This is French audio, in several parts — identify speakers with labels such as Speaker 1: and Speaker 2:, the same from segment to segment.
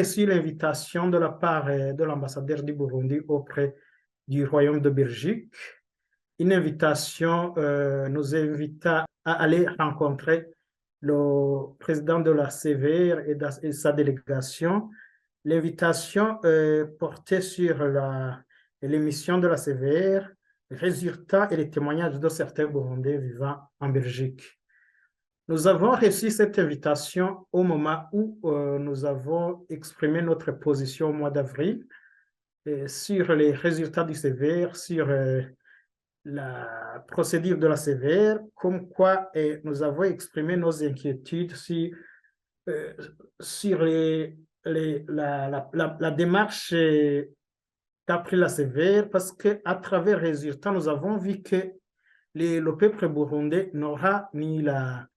Speaker 1: reçu l'invitation de la part de l'ambassadeur du Burundi auprès du Royaume de Belgique. Une invitation nous invita à aller rencontrer le président de la CVR et sa délégation. L'invitation portait sur l'émission de la CVR, les résultats et les témoignages de certains Burundais vivant en Belgique. Nous avons reçu cette invitation au moment où nous avons exprimé notre position au mois d'avril sur les résultats du CVR, sur la procédure de la CVR, comme quoi nous avons exprimé nos inquiétudes sur la démarche qu'a pris la CVR, parce qu'à travers les résultats, nous avons vu que le peuple burundais n'aura ni la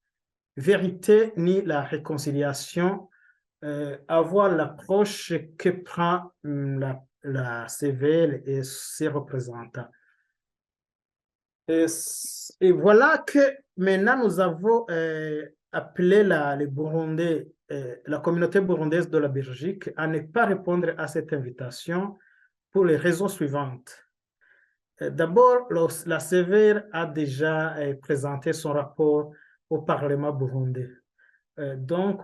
Speaker 1: vérité ni la réconciliation, avoir l'approche que prend la CVR et ses représentants. Et voilà que maintenant nous avons appelé les Burundais, la communauté burundaise de la Belgique à ne pas répondre à cette invitation pour les raisons suivantes. D'abord, la CVR a déjà présenté son rapport au Parlement burundais. Donc,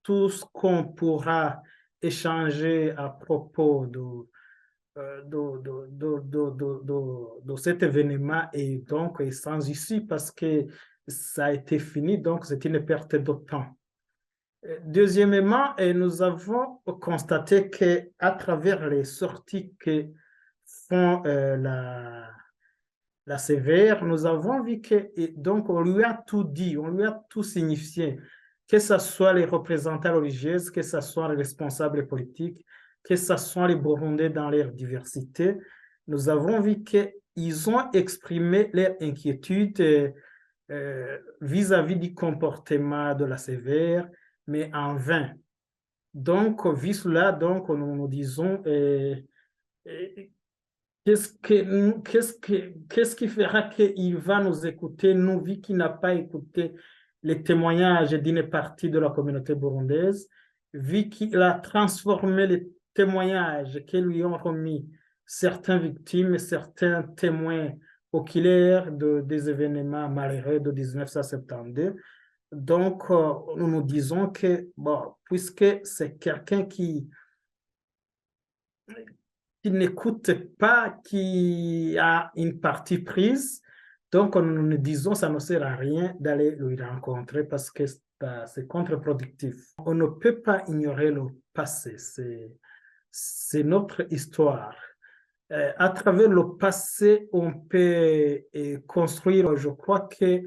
Speaker 1: tout ce qu'on pourra échanger à propos de cet événement est donc sans issue parce que ça a été fini, donc c'est une perte de temps. Deuxièmement, nous avons constaté qu'à travers les sorties que font la CVR, nous avons vu que donc on lui a tout dit, on lui a tout signifié, que ce soit les représentants religieux, que ce soit les responsables politiques, que ce soit les Burundais dans leur diversité. Nous avons vu qu'ils ont exprimé leur inquiétude vis-à-vis du comportement de la CVR, mais en vain. Donc, vu cela, donc, nous disons qu'est-ce qui fera qu'il va nous écouter, nous, vu qu'il n'a pas écouté les témoignages d'une partie de la communauté burundaise, vu qu'il a transformé les témoignages que lui ont remis certaines victimes, certains témoins oculaires des événements malheureux de 1972. Donc, nous nous disons que, bon, puisque c'est quelqu'un qui n'écoute pas, qui a une partie prise, donc nous nous disons ça ne sert à rien d'aller lui rencontrer parce que c'est contre-productif. On ne peut pas ignorer le passé, c'est notre histoire. À travers le passé, on peut construire, je crois que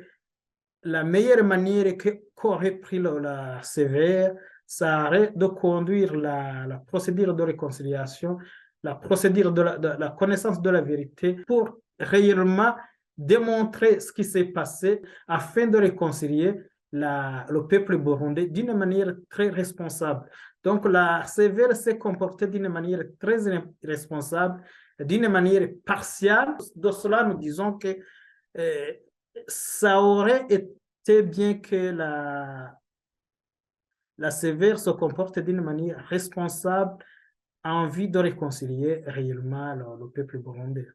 Speaker 1: la meilleure manière qu'aurait pris la CVR, ça serait de conduire la procédure de réconciliation, la procédure de la connaissance de la vérité pour réellement démontrer ce qui s'est passé afin de réconcilier le peuple burundais d'une manière très responsable. Donc, la CVR s'est comportée d'une manière très responsable, d'une manière partiale. De cela, nous disons que ça aurait été bien que la CVR se comporte d'une manière responsable en vue de réconcilier réellement le peuple burundais.